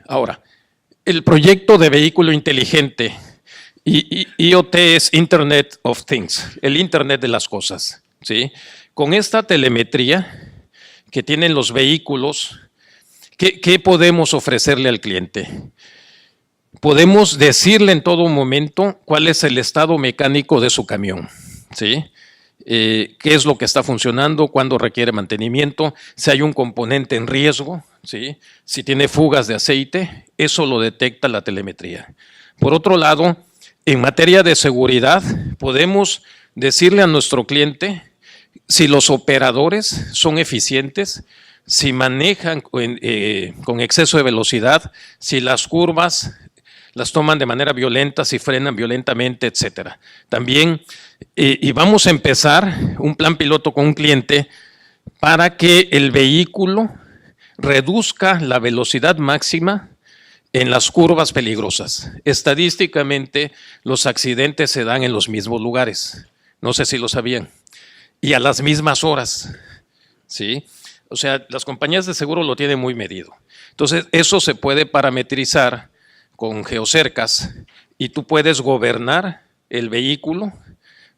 Ahora, el proyecto de vehículo inteligente, IoT es Internet of Things, el Internet de las cosas, ¿sí? Con esta telemetría que tienen los vehículos, ¿qué podemos ofrecerle al cliente? Podemos decirle en todo momento cuál es el estado mecánico de su camión, ¿sí? Qué es lo que está funcionando, cuándo requiere mantenimiento, si hay un componente en riesgo, ¿sí? Si tiene fugas de aceite, eso lo detecta la telemetría. Por otro lado, en materia de seguridad, podemos decirle a nuestro cliente si los operadores son eficientes, si manejan con exceso de velocidad, si las curvas las toman de manera violenta, si frenan violentamente, etcétera. También, y vamos a empezar un plan piloto con un cliente para que el vehículo reduzca la velocidad máxima en las curvas peligrosas. Estadísticamente, los accidentes se dan en los mismos lugares. No sé si lo sabían. Y a las mismas horas, ¿sí? O sea, las compañías de seguro lo tienen muy medido. Entonces, eso se puede parametrizar con geocercas y tú puedes gobernar el vehículo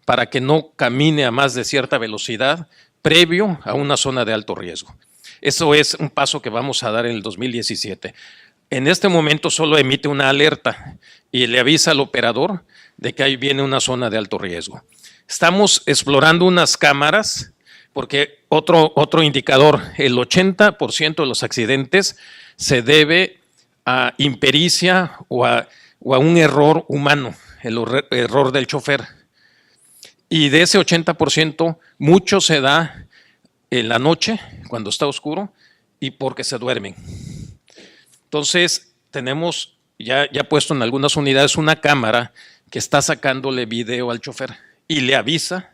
para que no camine a más de cierta velocidad previo a una zona de alto riesgo. Eso es un paso que vamos a dar en el 2017. En este momento solo emite una alerta y le avisa al operador de que ahí viene una zona de alto riesgo. Estamos explorando unas cámaras porque otro indicador, el 80% de los accidentes se debe a impericia o a un error humano, el error del chofer. Y de ese 80%, mucho se da en la noche, cuando está oscuro, y porque se duermen. Entonces, tenemos ya puesto en algunas unidades una cámara que está sacándole video al chofer y le avisa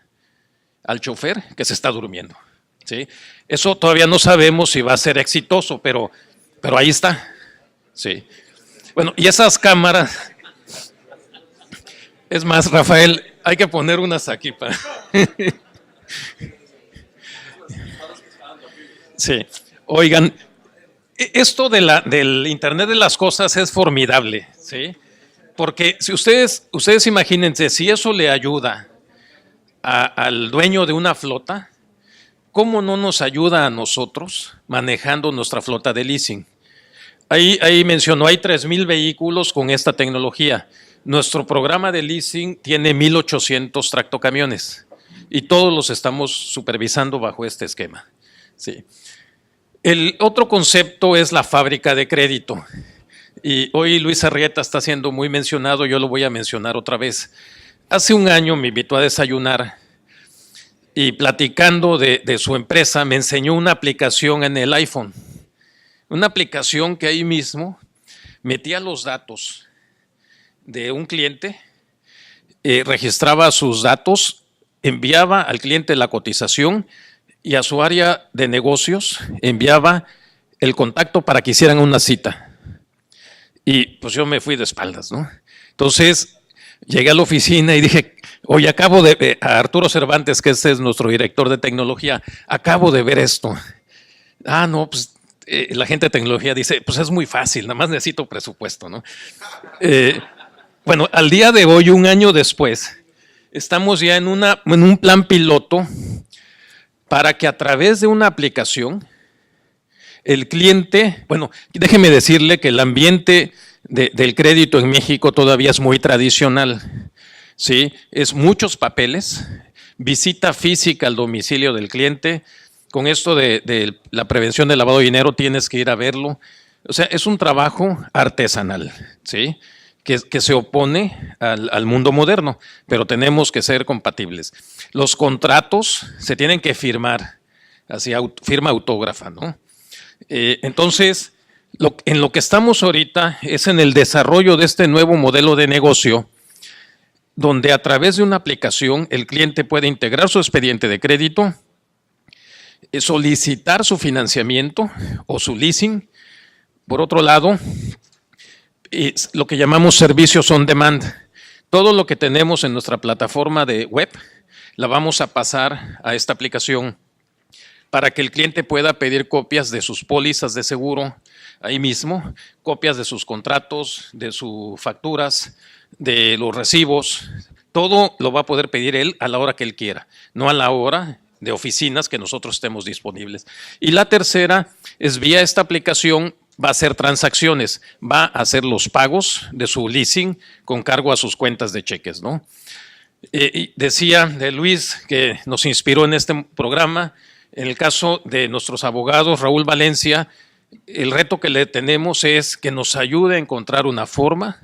al chofer que se está durmiendo, ¿sí? Eso todavía no sabemos si va a ser exitoso, pero ahí está. Sí. Bueno, y esas cámaras, es más, Rafael, hay que poner unas aquí para. Sí. Oigan, esto del Internet de las cosas es formidable, ¿sí? Porque si ustedes imagínense, si eso le ayuda al dueño de una flota, ¿cómo no nos ayuda a nosotros manejando nuestra flota de leasing? Ahí mencionó, hay 3,000 vehículos con esta tecnología. Nuestro programa de leasing tiene 1,800 tractocamiones y todos los estamos supervisando bajo este esquema. Sí. El otro concepto es la fábrica de crédito. Y hoy Luis Arrieta está siendo muy mencionado, yo lo voy a mencionar otra vez. Hace un año me invitó a desayunar y platicando de su empresa me enseñó una aplicación en el iPhone. Una aplicación que ahí mismo metía los datos de un cliente, registraba sus datos, enviaba al cliente la cotización y a su área de negocios enviaba el contacto para que hicieran una cita. Y pues yo me fui de espaldas, ¿no? Entonces llegué a la oficina y dije, oye, acabo de, a Arturo Cervantes, que este es nuestro director de tecnología, acabo de ver esto. Ah, no, pues la gente de tecnología dice, pues es muy fácil, nada más necesito presupuesto, ¿no? Bueno, al día de hoy, un año después, estamos ya en un plan piloto para que a través de una aplicación, el cliente, bueno, déjeme decirle que el ambiente del crédito en México todavía es muy tradicional, ¿sí? Es muchos papeles, visita física al domicilio del cliente. Con esto de la prevención del lavado de dinero tienes que ir a verlo. O sea, es un trabajo artesanal, ¿sí? Que se opone al mundo moderno, pero tenemos que ser compatibles. Los contratos se tienen que firmar, así firma autógrafa, ¿no? Entonces, en lo que estamos ahorita es en el desarrollo de este nuevo modelo de negocio, donde a través de una aplicación el cliente puede integrar su expediente de crédito, solicitar su financiamiento o su leasing. Por otro lado, lo que llamamos servicios on demand. Todo lo que tenemos en nuestra plataforma de web la vamos a pasar a esta aplicación para que el cliente pueda pedir copias de sus pólizas de seguro, ahí mismo, copias de sus contratos, de sus facturas, de los recibos, todo lo va a poder pedir él a la hora que él quiera, no a la hora de oficinas que nosotros estemos disponibles. Y la tercera es vía esta aplicación va a hacer transacciones, va a hacer los pagos de su leasing con cargo a sus cuentas de cheques, ¿no? Decía de Luis que nos inspiró en este programa, en el caso de nuestros abogados, Raúl Valencia, el reto que le tenemos es que nos ayude a encontrar una forma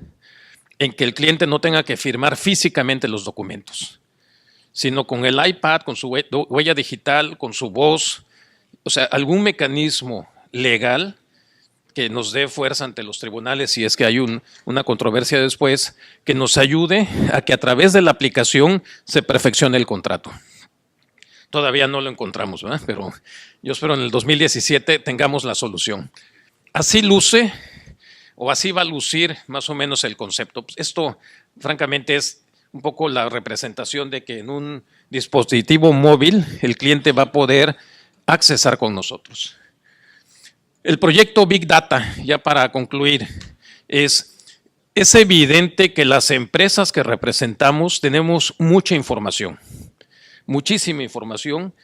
en que el cliente no tenga que firmar físicamente los documentos, sino con el iPad, con su huella digital, con su voz, o sea, algún mecanismo legal que nos dé fuerza ante los tribunales si es que hay una controversia después, que nos ayude a que a través de la aplicación se perfeccione el contrato. Todavía no lo encontramos, ¿verdad? Pero yo espero en el 2017 tengamos la solución. Así luce, o así va a lucir más o menos el concepto. Esto, francamente, es un poco la representación de que en un dispositivo móvil el cliente va a poder accesar con nosotros. El proyecto Big Data, ya para concluir, es evidente que las empresas que representamos tenemos mucha información, muchísima información,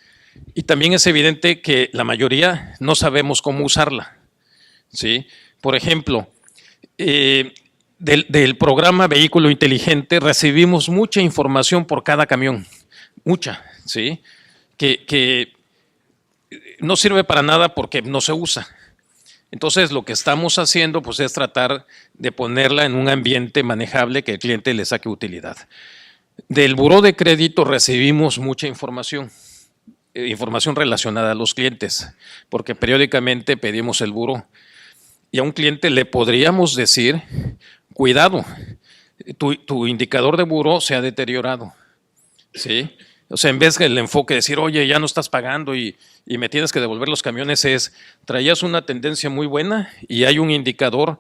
y también es evidente que la mayoría no sabemos cómo usarla, ¿sí? Por ejemplo, del programa Vehículo Inteligente recibimos mucha información por cada camión, mucha, ¿sí? Que no sirve para nada porque no se usa. Entonces, lo que estamos haciendo pues, es tratar de ponerla en un ambiente manejable que el cliente le saque utilidad. Del buró de crédito recibimos mucha información, información relacionada a los clientes, porque periódicamente pedimos el buró. Y a un cliente le podríamos decir, cuidado, tu indicador de buró se ha deteriorado, ¿sí? O sea, en vez del enfoque de decir, oye, ya no estás pagando y me tienes que devolver los camiones, traías una tendencia muy buena y hay un indicador,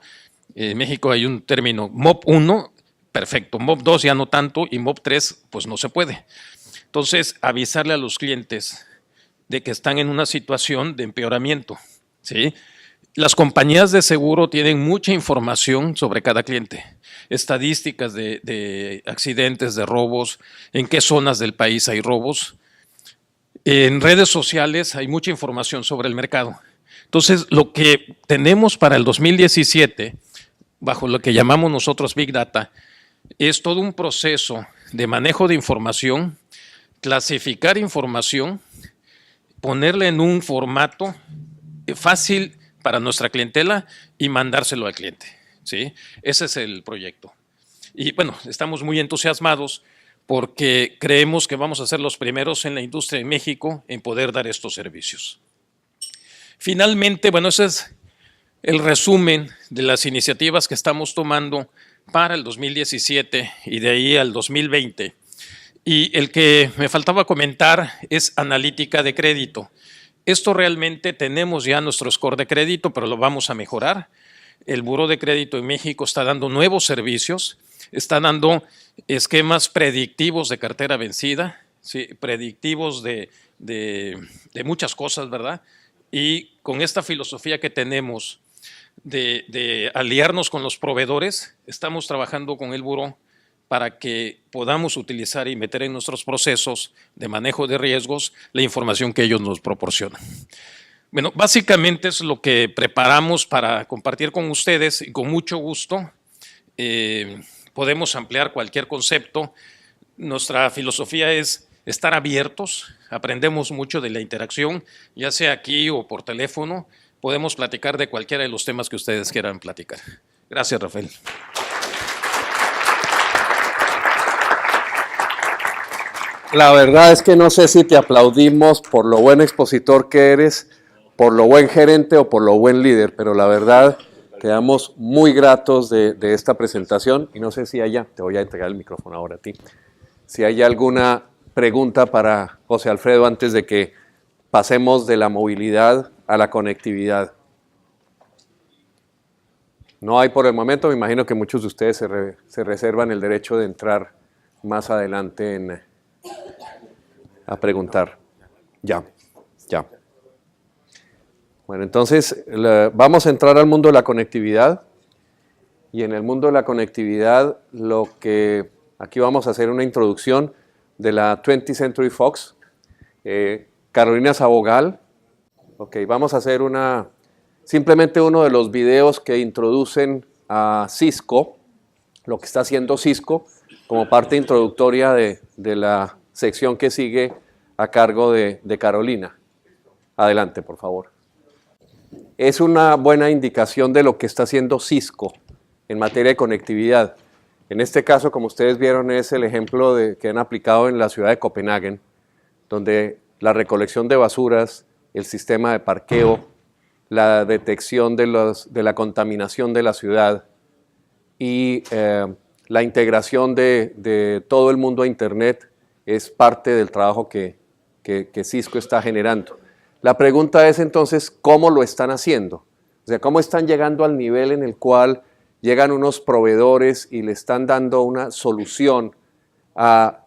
en México hay un término, MOB 1, perfecto, MOB 2 ya no tanto y MOB 3 pues no se puede. Entonces, avisarle a los clientes de que están en una situación de empeoramiento, ¿sí? Las compañías de seguro tienen mucha información sobre cada cliente, estadísticas de accidentes, de robos, en qué zonas del país hay robos. En redes sociales hay mucha información sobre el mercado. Entonces, lo que tenemos para el 2017, bajo lo que llamamos nosotros Big Data, es todo un proceso de manejo de información, clasificar información, ponerla en un formato fácil para nuestra clientela y mandárselo al cliente, ¿sí? Ese es el proyecto. Y bueno, estamos muy entusiasmados porque creemos que vamos a ser los primeros en la industria en México en poder dar estos servicios. Finalmente, bueno, ese es el resumen de las iniciativas que estamos tomando para el 2017 y de ahí al 2020. Y el que me faltaba comentar es analítica de crédito. Esto realmente tenemos ya nuestro score de crédito, pero lo vamos a mejorar. El Buró de Crédito en México está dando nuevos servicios, está dando esquemas predictivos de cartera vencida, ¿sí? Predictivos de muchas cosas, ¿verdad? Y con esta filosofía que tenemos de aliarnos con los proveedores, estamos trabajando con el Buró para que podamos utilizar y meter en nuestros procesos de manejo de riesgos la información que ellos nos proporcionan. Bueno, básicamente es lo que preparamos para compartir con ustedes y con mucho gusto podemos ampliar cualquier concepto. Nuestra filosofía es estar abiertos, aprendemos mucho de la interacción, ya sea aquí o por teléfono, podemos platicar de cualquiera de los temas que ustedes quieran platicar. Gracias, Rafael. La verdad es que no sé si te aplaudimos por lo buen expositor que eres, por lo buen gerente o por lo buen líder, pero la verdad quedamos muy gratos de esta presentación y no sé si te voy a entregar el micrófono ahora a ti, si hay alguna pregunta para José Alfredo antes de que pasemos de la movilidad a la conectividad. No hay por el momento, me imagino que muchos de ustedes se reservan el derecho de entrar más adelante a preguntar. Ya. Bueno, entonces vamos a entrar al mundo de la conectividad. Y en el mundo de la conectividad, lo que aquí vamos a hacer una introducción de la 20th Century Fox. Carolina Sabogal. Ok, vamos a hacer simplemente uno de los videos que introducen a Cisco, lo que está haciendo Cisco, como parte introductoria de la sección que sigue a cargo de Carolina. Adelante, por favor. Es una buena indicación de lo que está haciendo Cisco en materia de conectividad. En este caso, como ustedes vieron, es el ejemplo que han aplicado en la ciudad de Copenhague, donde la recolección de basuras, el sistema de parqueo, la detección de la contaminación de la ciudad y la integración de todo el mundo a Internet es parte del trabajo que Cisco está generando. La pregunta es entonces, ¿cómo lo están haciendo? O sea, ¿cómo están llegando al nivel en el cual llegan unos proveedores y le están dando una solución a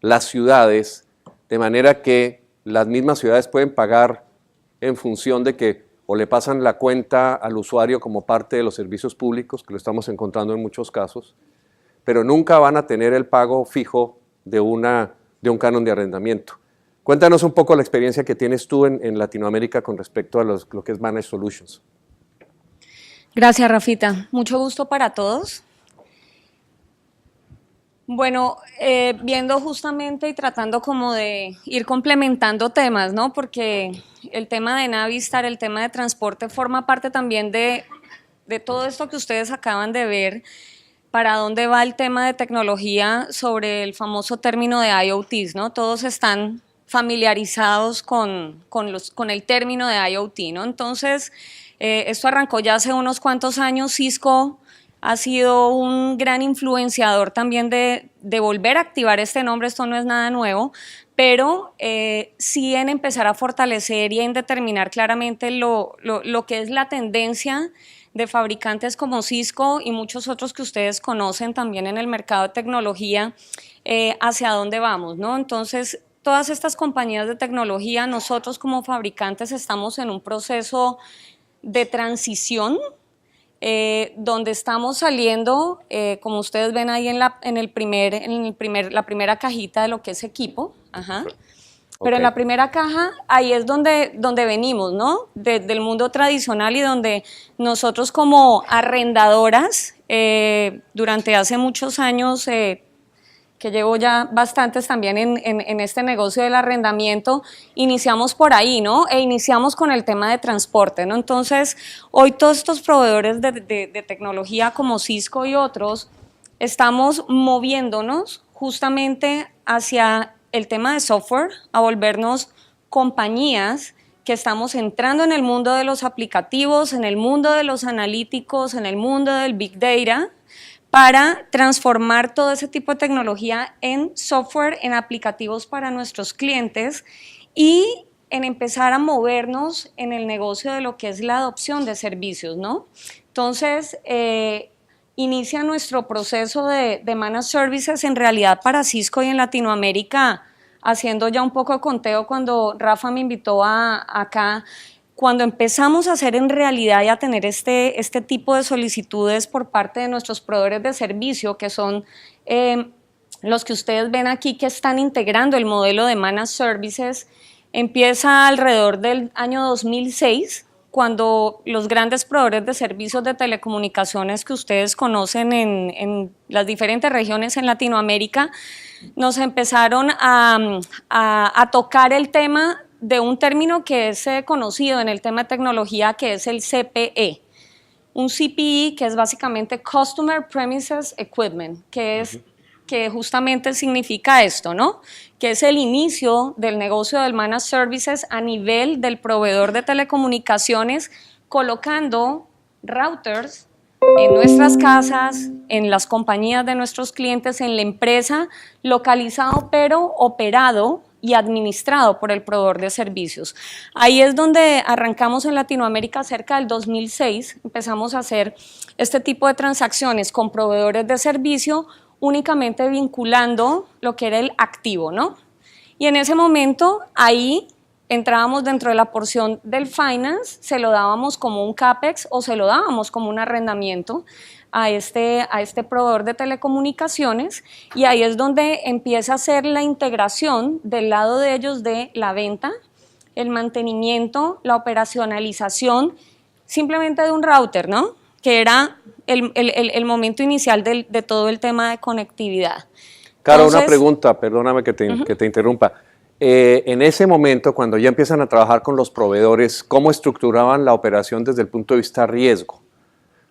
las ciudades, de manera que las mismas ciudades pueden pagar en función de que o le pasan la cuenta al usuario como parte de los servicios públicos, que lo estamos encontrando en muchos casos, pero nunca van a tener el pago fijo de un canon de arrendamiento. Cuéntanos un poco la experiencia que tienes tú en Latinoamérica con respecto a lo que es Managed Solutions. Gracias, Rafita. Mucho gusto para todos. Bueno, viendo justamente y tratando como de ir complementando temas, ¿no? Porque el tema de Navistar, el tema de transporte forma parte también de todo esto que ustedes acaban de ver, para dónde va el tema de tecnología sobre el famoso término de IoTs, ¿no? Todos están familiarizados con el término de IoT, ¿no? Entonces, esto arrancó ya hace unos cuantos años. Cisco ha sido un gran influenciador también de volver a activar este nombre. Esto no es nada nuevo, pero sí en empezar a fortalecer y en determinar claramente lo que es la tendencia de fabricantes como Cisco y muchos otros que ustedes conocen también en el mercado de tecnología, hacia dónde vamos, ¿no? Entonces, todas estas compañías de tecnología, nosotros como fabricantes estamos en un proceso de transición, donde estamos saliendo, como ustedes ven ahí en la primera cajita de lo que es equipo, ajá. Pero en la primera caja, ahí es donde venimos, ¿no? Del mundo tradicional y donde nosotros como arrendadoras, durante hace muchos años, que llevo ya bastantes también en este negocio del arrendamiento, iniciamos por ahí, ¿no? E iniciamos con el tema de transporte, ¿no? Entonces, hoy todos estos proveedores de tecnología como Cisco y otros, estamos moviéndonos justamente hacia el tema de software, a volvernos compañías que estamos entrando en el mundo de los aplicativos, en el mundo de los analíticos, en el mundo del Big Data, para transformar todo ese tipo de tecnología en software, en aplicativos para nuestros clientes y en empezar a movernos en el negocio de lo que es la adopción de servicios, ¿no? Entonces, inicia nuestro proceso de Managed Services en realidad para Cisco y en Latinoamérica, haciendo ya un poco de conteo cuando Rafa me invitó acá. Cuando empezamos a hacer en realidad y a tener este tipo de solicitudes por parte de nuestros proveedores de servicio, que son los que ustedes ven aquí que están integrando el modelo de Managed Services, empieza alrededor del año 2006, cuando los grandes proveedores de servicios de telecomunicaciones que ustedes conocen en las diferentes regiones en Latinoamérica, nos empezaron a tocar el tema de un término que es conocido en el tema de tecnología, que es el CPE. Un CPE que es básicamente Customer Premises Equipment, que justamente significa esto, ¿no? Que es el inicio del negocio del Managed Services a nivel del proveedor de telecomunicaciones, colocando routers en nuestras casas, en las compañías de nuestros clientes, en la empresa, localizado pero operado y administrado por el proveedor de servicios. Ahí es donde arrancamos en Latinoamérica cerca del 2006, empezamos a hacer este tipo de transacciones con proveedores de servicio, únicamente vinculando lo que era el activo, ¿no? Y en ese momento ahí entrábamos dentro de la porción del finance, se lo dábamos como un CAPEX o se lo dábamos como un arrendamiento a este proveedor de telecomunicaciones, y ahí es donde empieza a ser la integración del lado de ellos de la venta, el mantenimiento, la operacionalización simplemente de un router, ¿no? Que era el momento inicial de todo el tema de conectividad. Caro, Entonces, una pregunta, perdóname que te interrumpa. En ese momento, cuando ya empiezan a trabajar con los proveedores, ¿cómo estructuraban la operación desde el punto de vista riesgo?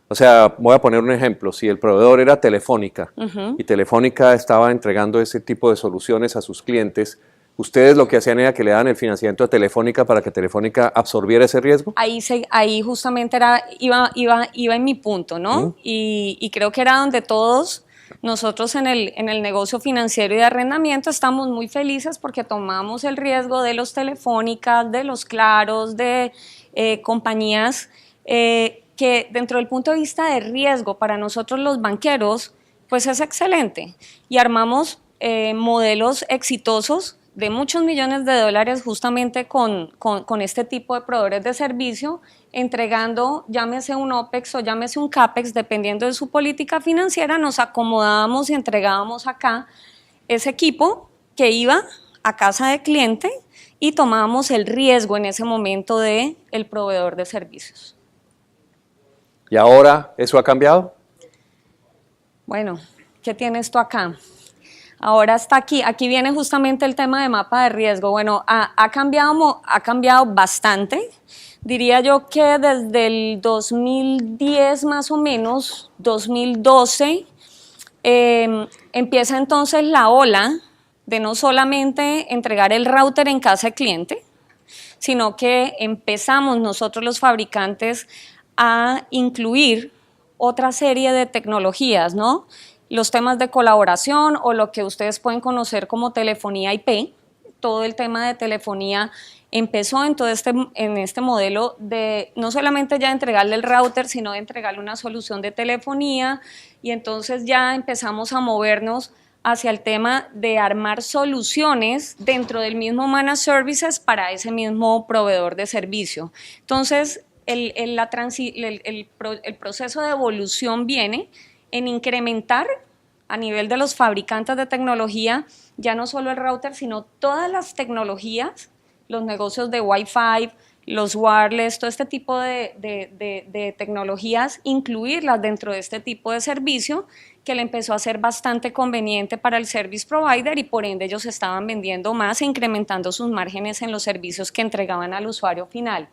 O sea, voy a poner un ejemplo. Si el proveedor era Telefónica y Telefónica estaba entregando ese tipo de soluciones a sus clientes, ¿ustedes lo que hacían era que le daban el financiamiento a Telefónica para que Telefónica absorbiera ese riesgo? Ahí justamente iba en mi punto, ¿no? Y creo que era donde todos nosotros en el negocio financiero y de arrendamiento estamos muy felices porque tomamos el riesgo de los Telefónicas, de los Claros, de compañías que dentro del punto de vista de riesgo para nosotros los banqueros, pues es excelente. Y armamos modelos exitosos de muchos millones de dólares justamente con este tipo de proveedores de servicio, entregando, llámese un OPEX o llámese un CAPEX, dependiendo de su política financiera, nos acomodábamos y entregábamos acá ese equipo que iba a casa de cliente y tomábamos el riesgo en ese momento del proveedor de servicios. ¿Y ahora eso ha cambiado? Bueno, ¿qué tienes tú acá? Ahora está aquí viene justamente el tema de mapa de riesgo. Bueno, ha cambiado bastante. Diría yo que desde el 2010 más o menos, 2012, empieza entonces la ola de no solamente entregar el router en casa de cliente, sino que empezamos nosotros los fabricantes a incluir otra serie de tecnologías, ¿no? Los temas de colaboración o lo que ustedes pueden conocer como telefonía IP. Todo el tema de telefonía empezó en este modelo de no solamente ya entregarle el router, sino de entregarle una solución de telefonía, y entonces ya empezamos a movernos hacia el tema de armar soluciones dentro del mismo Managed Services para ese mismo proveedor de servicio. Entonces, el proceso de evolución viene en incrementar a nivel de los fabricantes de tecnología, ya no solo el router, sino todas las tecnologías, los negocios de Wi-Fi, los wireless, todo este tipo de tecnologías, incluirlas dentro de este tipo de servicio que le empezó a ser bastante conveniente para el service provider, y por ende ellos estaban vendiendo más e incrementando sus márgenes en los servicios que entregaban al usuario final.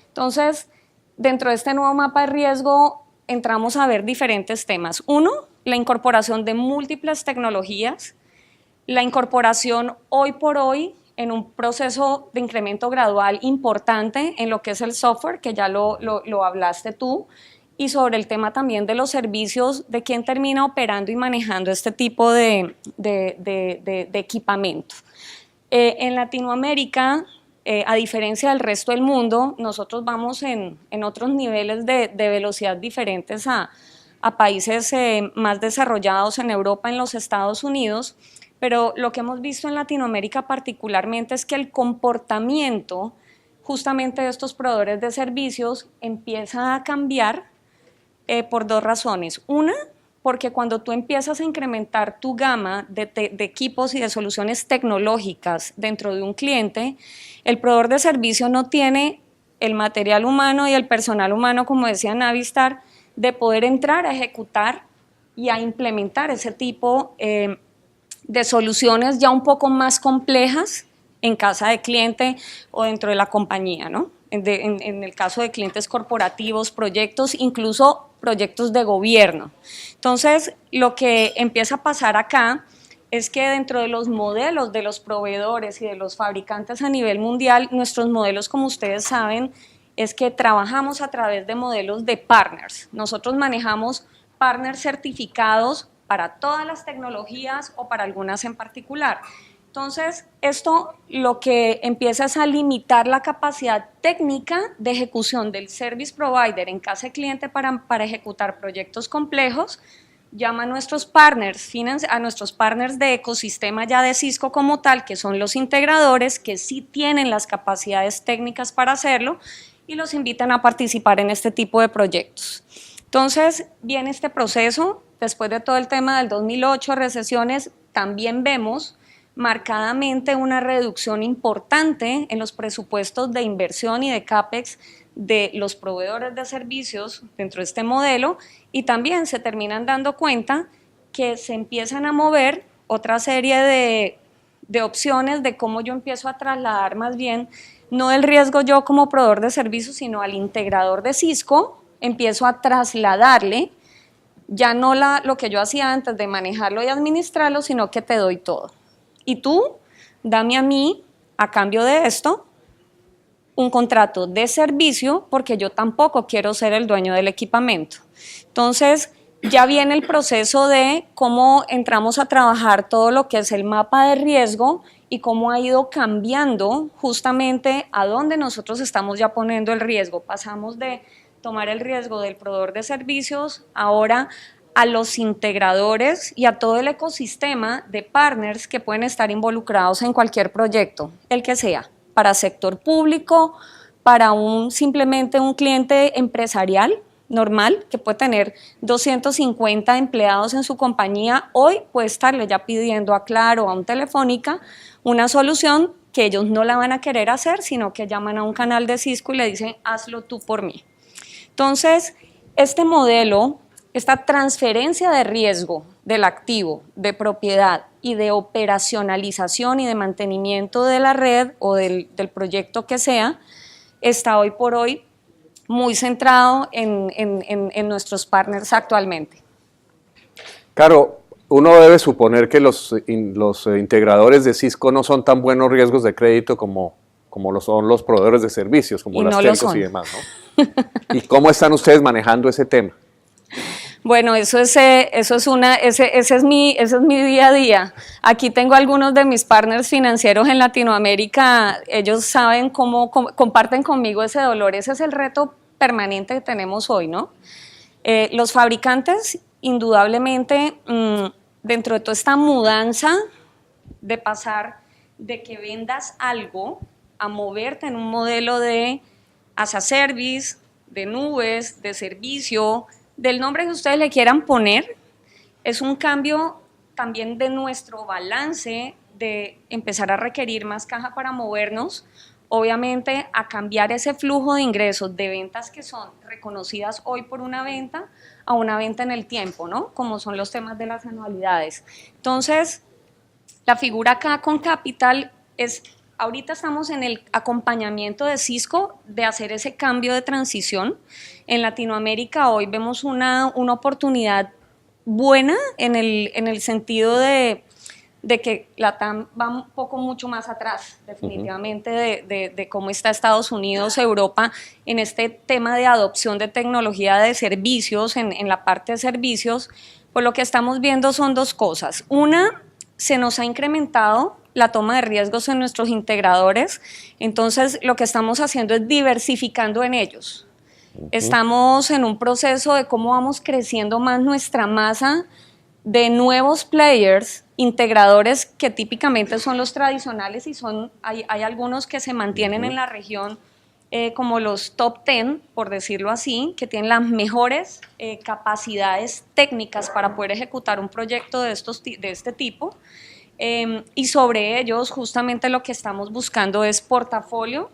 Entonces, dentro de este nuevo mapa de riesgo entramos a ver diferentes temas. Uno, la incorporación de múltiples tecnologías, la incorporación hoy por hoy en un proceso de incremento gradual importante en lo que es el software, que ya lo hablaste tú, y sobre el tema también de los servicios, de quién termina operando y manejando este tipo de equipamiento. En Latinoamérica, a diferencia del resto del mundo, nosotros vamos en otros niveles de velocidad diferentes a países más desarrollados en Europa, en los Estados Unidos, pero lo que hemos visto en Latinoamérica particularmente es que el comportamiento justamente de estos proveedores de servicios empieza a cambiar por dos razones. Una, porque cuando tú empiezas a incrementar tu gama de equipos y de soluciones tecnológicas dentro de un cliente, el proveedor de servicio no tiene el material humano y el personal humano, como decía Navistar, de poder entrar a ejecutar y a implementar ese tipo de soluciones ya un poco más complejas en casa de cliente o dentro de la compañía, ¿no? En el caso de clientes corporativos, proyectos, incluso proyectos de gobierno. Entonces, lo que empieza a pasar acá es que dentro de los modelos de los proveedores y de los fabricantes a nivel mundial, nuestros modelos, como ustedes saben, es que trabajamos a través de modelos de partners. Nosotros manejamos partners certificados para todas las tecnologías o para algunas en particular. Entonces, esto lo que empieza es a limitar la capacidad técnica de ejecución del service provider en casa de cliente para ejecutar proyectos complejos, llama a nuestros partners, a nuestros partners de ecosistema ya de Cisco como tal, que son los integradores, que sí tienen las capacidades técnicas para hacerlo, y los invitan a participar en este tipo de proyectos. Entonces, viene este proceso, después de todo el tema del 2008, recesiones, también vemos marcadamente una reducción importante en los presupuestos de inversión y de CAPEX de los proveedores de servicios dentro de este modelo, y también se terminan dando cuenta que se empiezan a mover otra serie de opciones de cómo yo empiezo a trasladar más bien, no el riesgo yo como proveedor de servicios, sino al integrador de Cisco, empiezo a trasladarle ya no lo que yo hacía antes de manejarlo y administrarlo, sino que te doy todo. Y tú, dame a mí, a cambio de esto, un contrato de servicio, porque yo tampoco quiero ser el dueño del equipamiento. Entonces, ya viene el proceso de cómo entramos a trabajar todo lo que es el mapa de riesgo y cómo ha ido cambiando justamente a dónde nosotros estamos ya poniendo el riesgo. Pasamos de tomar el riesgo del proveedor de servicios ahora a los integradores y a todo el ecosistema de partners que pueden estar involucrados en cualquier proyecto, el que sea, para sector público, para simplemente un cliente empresarial normal que puede tener 250 empleados en su compañía, hoy puede estarle ya pidiendo a Claro o a un Telefónica una solución que ellos no la van a querer hacer, sino que llaman a un canal de Cisco y le dicen, hazlo tú por mí. Entonces, este modelo, esta transferencia de riesgo del activo, de propiedad y de operacionalización y de mantenimiento de la red o del proyecto que sea, está hoy por hoy muy centrado en nuestros partners actualmente. Claro, uno debe suponer que los integradores de Cisco no son tan buenos riesgos de crédito como lo son los proveedores de servicios, como las telcos y demás, ¿no? ¿Y cómo están ustedes manejando ese tema? Bueno, ese es mi día a día. Aquí tengo algunos de mis partners financieros en Latinoamérica, ellos saben comparten conmigo ese dolor, ese es el reto permanente que tenemos hoy, ¿no? Los fabricantes, indudablemente, dentro de toda esta mudanza de pasar de que vendas algo a moverte en un modelo de as a service, de nubes, de servicio, del nombre que ustedes le quieran poner, es un cambio también de nuestro balance de empezar a requerir más caja para movernos, obviamente a cambiar ese flujo de ingresos de ventas que son reconocidas hoy por una venta a una venta en el tiempo, ¿no? Como son los temas de las anualidades. Entonces, la figura acá con Capital es, ahorita estamos en el acompañamiento de Cisco de hacer ese cambio de transición. En Latinoamérica hoy vemos una oportunidad buena en el sentido de que LATAM va un poco mucho más atrás, definitivamente, de cómo está Estados Unidos, Europa, en este tema de adopción de tecnología de servicios, en la parte de servicios. Pues lo que estamos viendo son dos cosas. Una, se nos ha incrementado la toma de riesgos en nuestros integradores, entonces lo que estamos haciendo es diversificando en ellos. Estamos en un proceso de cómo vamos creciendo más nuestra masa de nuevos players, integradores que típicamente son los tradicionales y hay algunos que se mantienen en la región como los top 10, por decirlo así, que tienen las mejores capacidades técnicas para poder ejecutar un proyecto de este tipo. Y sobre ellos justamente lo que estamos buscando es portafolio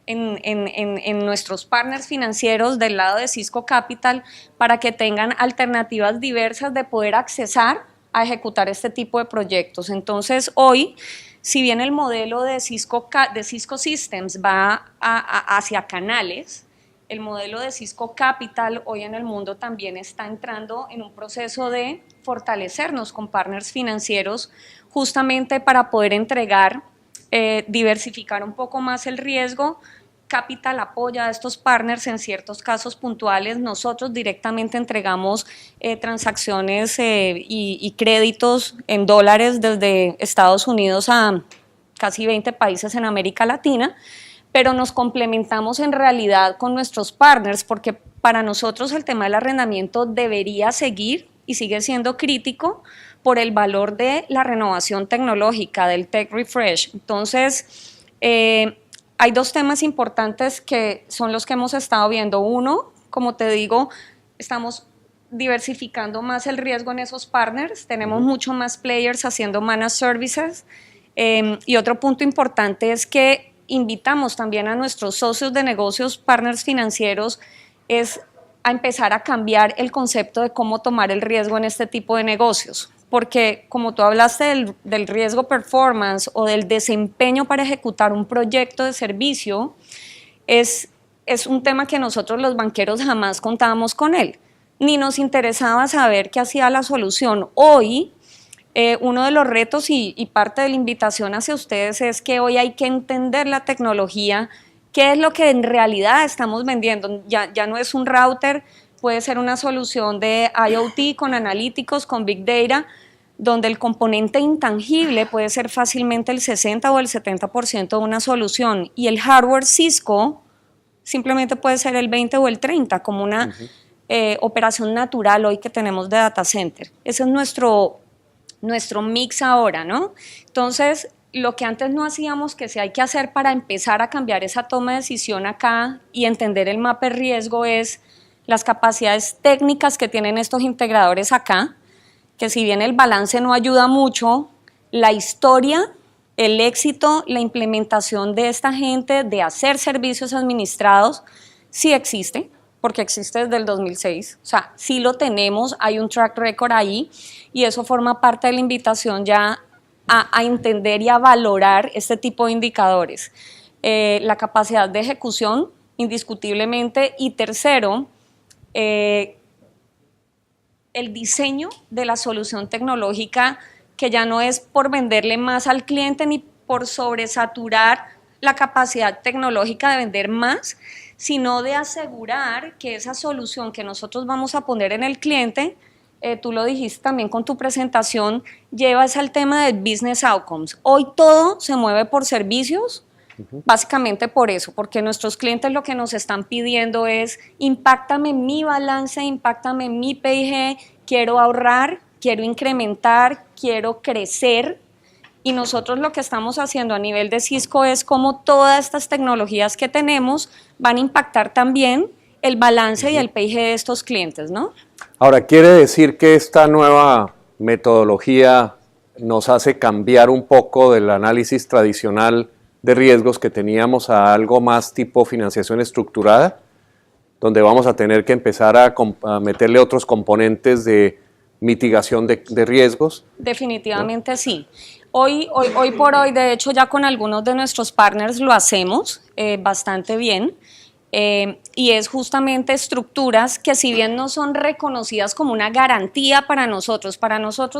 en nuestros partners financieros del lado de Cisco Capital para que tengan alternativas diversas de poder accesar a ejecutar este tipo de proyectos. Entonces hoy, si bien el modelo de Cisco Systems va hacia canales, el modelo de Cisco Capital hoy en el mundo también está entrando en un proceso de fortalecernos con partners financieros justamente para poder entregar, diversificar un poco más el riesgo. Capital apoya a estos partners en ciertos casos puntuales. Nosotros directamente entregamos transacciones y créditos en dólares desde Estados Unidos a casi 20 países en América Latina, pero nos complementamos en realidad con nuestros partners porque para nosotros el tema del arrendamiento debería seguir y sigue siendo crítico por el valor de la renovación tecnológica, del tech refresh. Entonces, hay dos temas importantes que son los que hemos estado viendo. Uno, como te digo, estamos diversificando más el riesgo en esos partners, tenemos mucho más players haciendo managed services, y otro punto importante es que invitamos también a nuestros socios de negocios, partners financieros, es a empezar a cambiar el concepto de cómo tomar el riesgo en este tipo de negocios, porque como tú hablaste del riesgo performance o del desempeño para ejecutar un proyecto de servicio, es un tema que nosotros los banqueros jamás contábamos con él, ni nos interesaba saber qué hacía la solución. Hoy, uno de los retos y parte de la invitación hacia ustedes es que hoy hay que entender la tecnología, qué es lo que en realidad estamos vendiendo. Ya no es un router, puede ser una solución de IoT con analíticos, con Big Data, donde el componente intangible puede ser fácilmente el 60 o el 70% de una solución y el hardware Cisco simplemente puede ser el 20 o el 30, como una operación natural hoy que tenemos de data center. Ese es nuestro mix ahora, ¿no? Entonces, lo que antes no hacíamos, que sí hay que hacer para empezar a cambiar esa toma de decisión acá y entender el mapa de riesgo es las capacidades técnicas que tienen estos integradores acá, que si bien el balance no ayuda mucho, la historia, el éxito, la implementación de esta gente de hacer servicios administrados, sí existe, porque existe desde el 2006, o sea, sí lo tenemos, hay un track record ahí y eso forma parte de la invitación ya a entender y a valorar este tipo de indicadores. La capacidad de ejecución, indiscutiblemente, y tercero, el diseño de la solución tecnológica, que ya no es por venderle más al cliente ni por sobresaturar la capacidad tecnológica de vender más, sino de asegurar que esa solución que nosotros vamos a poner en el cliente, tú lo dijiste también con tu presentación, llevas al tema de business outcomes. Hoy todo se mueve por servicios, básicamente por eso, porque nuestros clientes lo que nos están pidiendo es impáctame mi balance, impáctame mi P&G, quiero ahorrar, quiero incrementar, quiero crecer. Y nosotros lo que estamos haciendo a nivel de Cisco es cómo todas estas tecnologías que tenemos van a impactar también el balance y el P&G de estos clientes, ¿no? Ahora, ¿quiere decir que esta nueva metodología nos hace cambiar un poco del análisis tradicional de riesgos que teníamos a algo más tipo financiación estructurada, donde vamos a tener que empezar a meterle otros componentes de mitigación de riesgos? Definitivamente, ¿no? Sí. Hoy por hoy, de hecho, ya con algunos de nuestros partners lo hacemos bastante bien. Y es justamente estructuras que, si bien no son reconocidas como una garantía para nosotros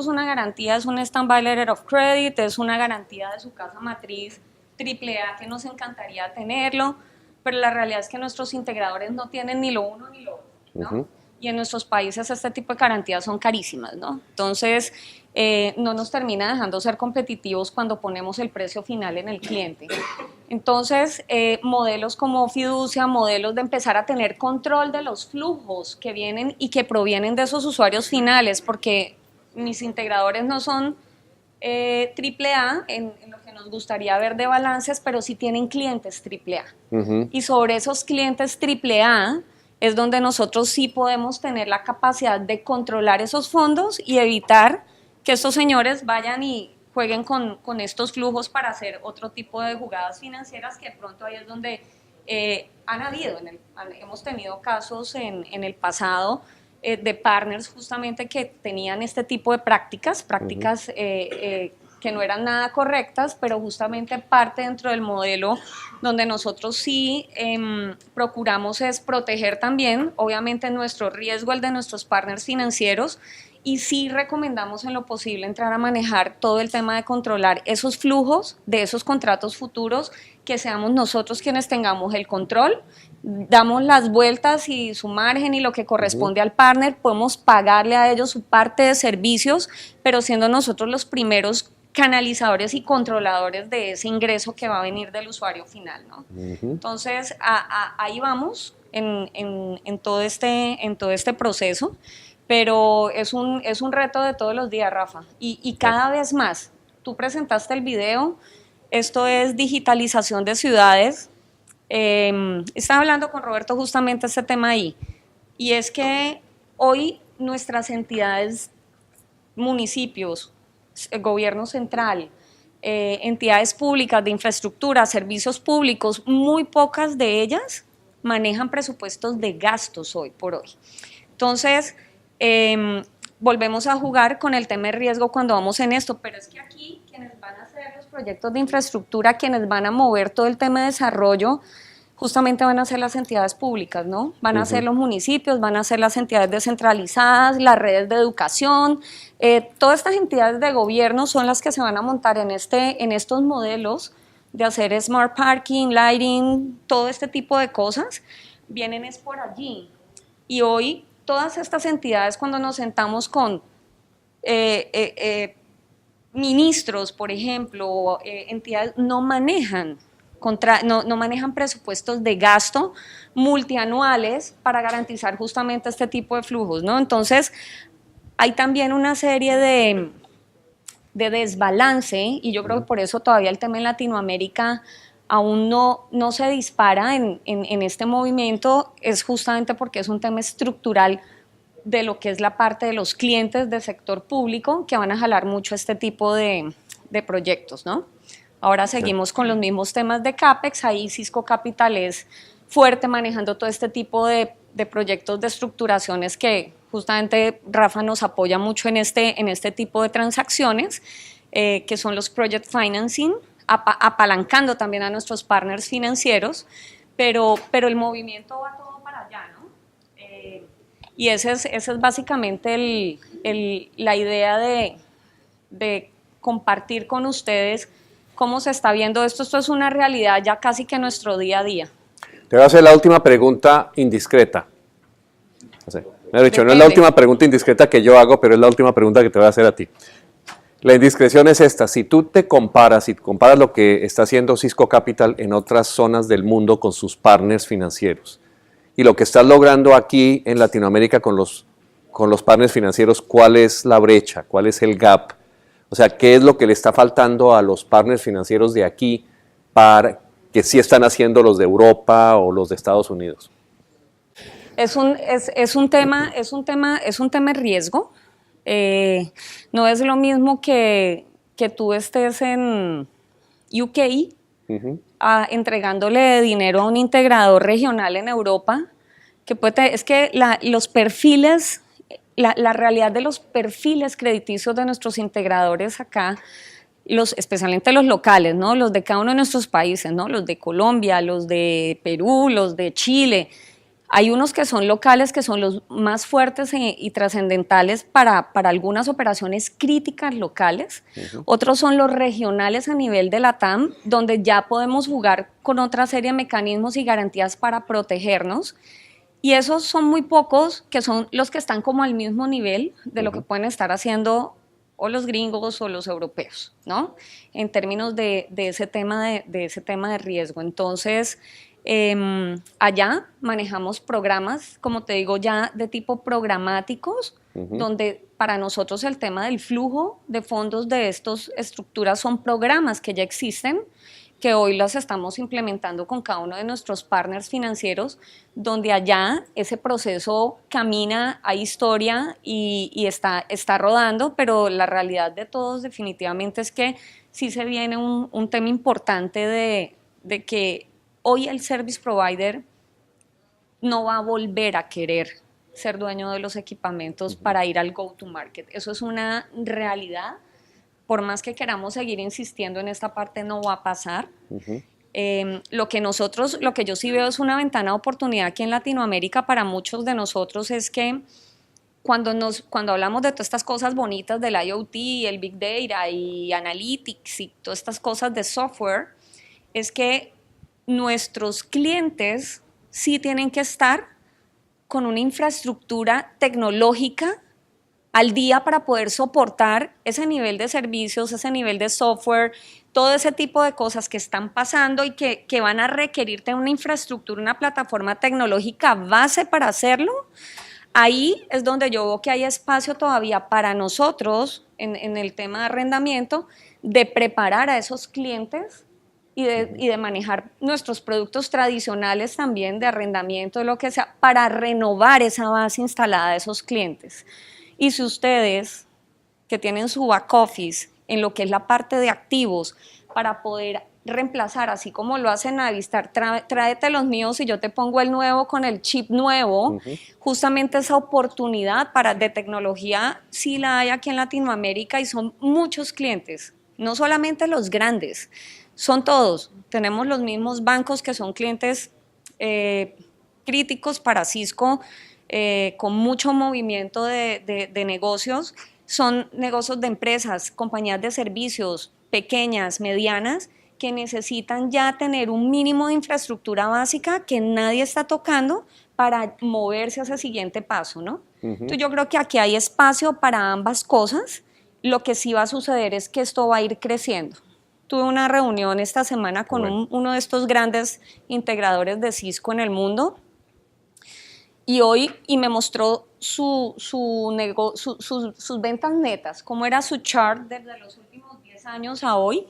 una garantía es un Standby Letter of Credit, es una garantía de su casa matriz AAA que nos encantaría tenerlo, pero la realidad es que nuestros integradores no tienen ni lo uno ni lo otro, ¿no? Y en nuestros países este tipo de garantías son carísimas, ¿no? Entonces, no nos termina dejando ser competitivos cuando ponemos el precio final en el cliente. Entonces, modelos como fiducia, modelos de empezar a tener control de los flujos que vienen y que provienen de esos usuarios finales, porque mis integradores no son AAA en lo que nos gustaría ver de balances, pero sí tienen clientes AAA. Y sobre esos clientes AAA es donde nosotros sí podemos tener la capacidad de controlar esos fondos y evitar que estos señores vayan y jueguen con estos flujos para hacer otro tipo de jugadas financieras que de pronto ahí es donde han habido, hemos tenido casos en el pasado de partners justamente que tenían este tipo de prácticas que no eran nada correctas, pero justamente parte dentro del modelo donde nosotros sí procuramos es proteger también, obviamente, nuestro riesgo, el de nuestros partners financieros, y sí recomendamos en lo posible entrar a manejar todo el tema de controlar esos flujos de esos contratos futuros, que seamos nosotros quienes tengamos el control, damos las vueltas y su margen y lo que corresponde al partner, podemos pagarle a ellos su parte de servicios, pero siendo nosotros los primeros canalizadores y controladores de ese ingreso que va a venir del usuario final, ¿no? Entonces, ahí vamos en todo este proceso. pero es un reto de todos los días, Rafa, y cada vez más. Tú presentaste el video, esto es digitalización de ciudades. Estaba hablando con Roberto justamente este tema ahí, y es que hoy nuestras entidades, municipios, gobierno central, entidades públicas de infraestructura, servicios públicos, muy pocas de ellas manejan presupuestos de gastos hoy por hoy. Entonces, volvemos a jugar con el tema de riesgo cuando vamos en esto, pero es que aquí quienes van a hacer los proyectos de infraestructura, quienes van a mover todo el tema de desarrollo, justamente van a ser las entidades públicas, ¿no? Van a ser los municipios, van a ser las entidades descentralizadas, las redes de educación, todas estas entidades de gobierno son las que se van a montar en estos modelos de hacer smart parking, lighting, todo este tipo de cosas, vienen es por allí. Y hoy todas estas entidades, cuando nos sentamos con ministros, por ejemplo, entidades, no manejan presupuestos de gasto multianuales para garantizar justamente este tipo de flujos, ¿no? Entonces, hay también una serie de desbalance, y yo creo que por eso todavía el tema en Latinoamérica aún no se dispara en este movimiento, es justamente porque es un tema estructural de lo que es la parte de los clientes del sector público que van a jalar mucho este tipo de proyectos, ¿no? Ahora seguimos con los mismos temas de CAPEX, ahí Cisco Capital es fuerte manejando todo este tipo de proyectos de estructuraciones que justamente Rafa nos apoya mucho en este tipo de transacciones, que son los project financing, apalancando también a nuestros partners financieros, pero el movimiento va todo para allá, ¿no? Y esa es básicamente la idea de compartir con ustedes cómo se está viendo esto. Esto es una realidad ya casi que nuestro día a día. Te voy a hacer la última pregunta indiscreta. Me he dicho, no es la última pregunta indiscreta que yo hago, pero es la última pregunta que te voy a hacer a ti. La indiscreción es esta: si tú te comparas, lo que está haciendo Cisco Capital en otras zonas del mundo con sus partners financieros y lo que estás logrando aquí en Latinoamérica con los partners financieros, ¿cuál es la brecha? ¿Cuál es el gap? O sea, ¿qué es lo que le está faltando a los partners financieros de aquí para que sí están haciendo los de Europa o los de Estados Unidos? Es un tema de riesgo. No es lo mismo que tú estés en UK entregándole dinero a un integrador regional en Europa, es que los perfiles, la realidad de los perfiles crediticios de nuestros integradores acá, especialmente los locales, ¿no? Los de cada uno de nuestros países, ¿no? Los de Colombia, los de Perú, los de Chile. Hay unos que son locales, que son los más fuertes y trascendentales para algunas operaciones críticas locales. Otros son los regionales a nivel de la TAM, donde ya podemos jugar con otra serie de mecanismos y garantías para protegernos. Y esos son muy pocos, que son los que están como al mismo nivel de lo que pueden estar haciendo o los gringos o los europeos, ¿no? En términos de ese tema de riesgo. Entonces, allá manejamos programas, como te digo, ya de tipo programáticos, donde para nosotros el tema del flujo de fondos de estas estructuras son programas que ya existen, que hoy las estamos implementando con cada uno de nuestros partners financieros, donde allá ese proceso camina, hay historia y está rodando, pero la realidad de todos definitivamente es que sí se viene un tema importante de que hoy el service provider no va a volver a querer ser dueño de los equipamientos para ir al go-to-market. Eso es una realidad. Por más que queramos seguir insistiendo en esta parte, no va a pasar. Lo que yo sí veo es una ventana de oportunidad aquí en Latinoamérica para muchos de nosotros, es que cuando hablamos de todas estas cosas bonitas del IoT, el Big Data y Analytics y todas estas cosas de software, es que nuestros clientes sí tienen que estar con una infraestructura tecnológica al día para poder soportar ese nivel de servicios, ese nivel de software, todo ese tipo de cosas que están pasando y que van a requerirte una infraestructura, una plataforma tecnológica base para hacerlo. ahí es donde yo veo que hay espacio todavía para nosotros en el tema de arrendamiento, de preparar a esos clientes y de manejar nuestros productos tradicionales también de arrendamiento, de lo que sea, para renovar esa base instalada de esos clientes. Y si ustedes, que tienen su back office en lo que es la parte de activos, para poder reemplazar, así como lo hace Navistar, tráete los míos y yo te pongo el nuevo con el chip nuevo, justamente esa oportunidad de tecnología sí la hay aquí en Latinoamérica y son muchos clientes, no solamente los grandes, son todos. Tenemos los mismos bancos que son clientes críticos para Cisco, con mucho movimiento de negocios, son negocios de empresas, compañías de servicios pequeñas, medianas, que necesitan ya tener un mínimo de infraestructura básica que nadie está tocando para moverse a ese siguiente paso, ¿no? Entonces yo creo que aquí hay espacio para ambas cosas. Lo que sí va a suceder es que esto va a ir creciendo. Tuve una reunión esta semana con uno de estos grandes integradores de Cisco en el mundo y me mostró sus ventas netas, cómo era su chart desde los últimos 10 años a hoy,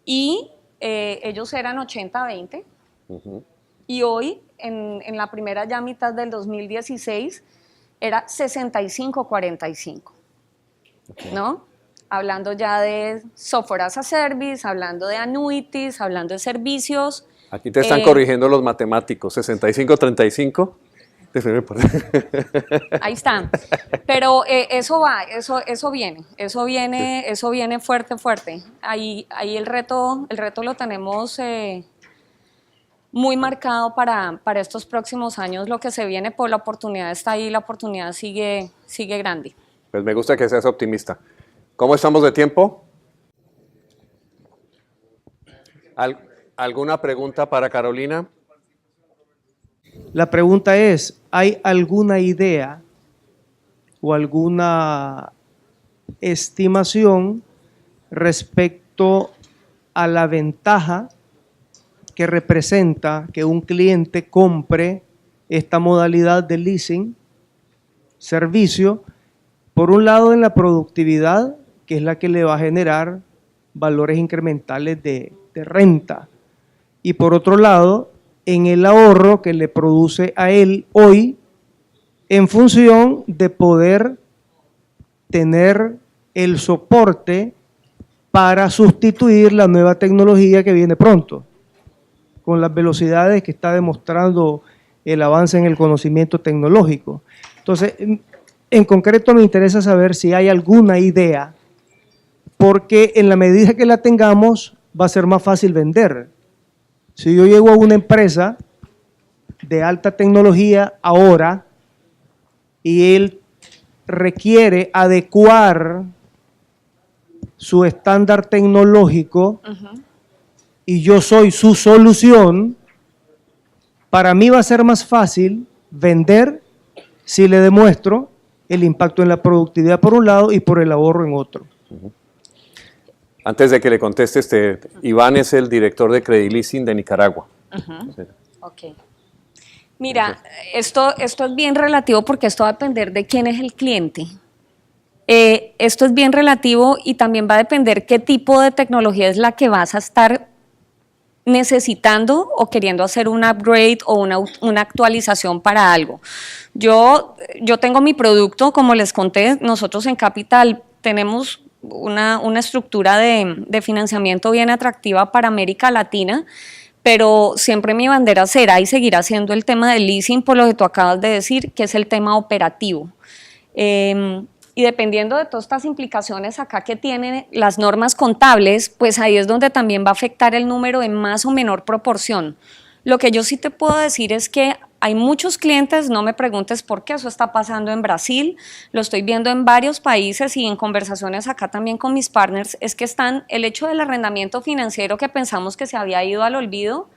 y ellos eran 80-20, y hoy, en la primera ya mitad del 2016, era 65-45, ¿no? Hablando ya de software as a service, hablando de annuities, hablando de servicios. Aquí te están corrigiendo los matemáticos, 65-35. Ahí está. Pero eso va, eso viene fuerte. Ahí el reto lo tenemos muy marcado para estos próximos años. Lo que se viene, por la oportunidad está ahí, la oportunidad sigue grande. Pues me gusta que seas optimista. ¿Cómo estamos de tiempo? ¿Alguna pregunta para Carolina? La pregunta es, ¿hay alguna idea o alguna estimación respecto a la ventaja que representa que un cliente compre esta modalidad de leasing, servicio, por un lado en la productividad, que es la que le va a generar valores incrementales de renta, y por otro lado, en el ahorro que le produce a él hoy en función de poder tener el soporte para sustituir la nueva tecnología que viene pronto, con las velocidades que está demostrando el avance en el conocimiento tecnológico. Entonces, en concreto me interesa saber si hay alguna idea, porque en la medida que la tengamos va a ser más fácil vender. Si yo llego a una empresa de alta tecnología ahora y él requiere adecuar su estándar tecnológico y yo soy su solución, para mí va a ser más fácil vender si le demuestro el impacto en la productividad por un lado y por el ahorro en otro. Antes de que le contestes, Iván es el director de Credit Leasing de Nicaragua. Sí. Ok. Mira, esto es bien relativo porque esto va a depender de quién es el cliente. Esto es bien relativo y también va a depender qué tipo de tecnología es la que vas a estar necesitando o queriendo hacer un upgrade o una actualización para algo. Yo tengo mi producto, como les conté, nosotros en Capital tenemos una estructura de financiamiento bien atractiva para América Latina, pero siempre mi bandera será y seguirá siendo el tema del leasing, por lo que tú acabas de decir, que es el tema operativo. Y dependiendo de todas estas implicaciones acá que tienen las normas contables, pues ahí es donde también va a afectar el número en más o menor proporción. Lo que yo sí te puedo decir es que hay muchos clientes, no me preguntes por qué, eso está pasando en Brasil, lo estoy viendo en varios países y en conversaciones acá también con mis partners, es que el hecho del arrendamiento financiero que pensamos que se había ido al olvido,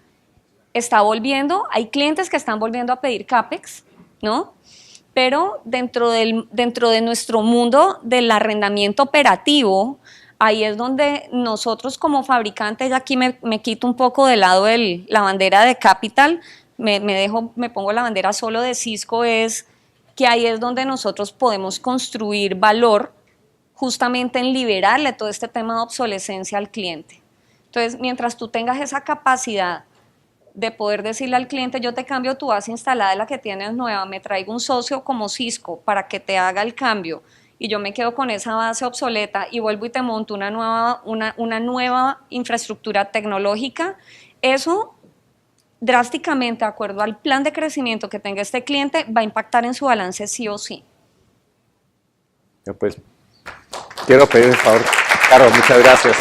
está volviendo, hay clientes que están volviendo a pedir CAPEX, ¿no? Pero dentro de nuestro mundo del arrendamiento operativo, ahí es donde nosotros como fabricantes, ya aquí me quito un poco de lado la bandera de Capital, me pongo la bandera solo de Cisco, es que ahí es donde nosotros podemos construir valor justamente en liberarle todo este tema de obsolescencia al cliente. Entonces, mientras tú tengas esa capacidad de poder decirle al cliente, yo te cambio tu base instalada de la que tienes nueva, me traigo un socio como Cisco para que te haga el cambio y yo me quedo con esa base obsoleta y vuelvo y te monto una nueva infraestructura tecnológica, eso drásticamente, de acuerdo al plan de crecimiento que tenga este cliente, va a impactar en su balance sí o sí. Ya pues, quiero pedir el favor. Caro, muchas gracias.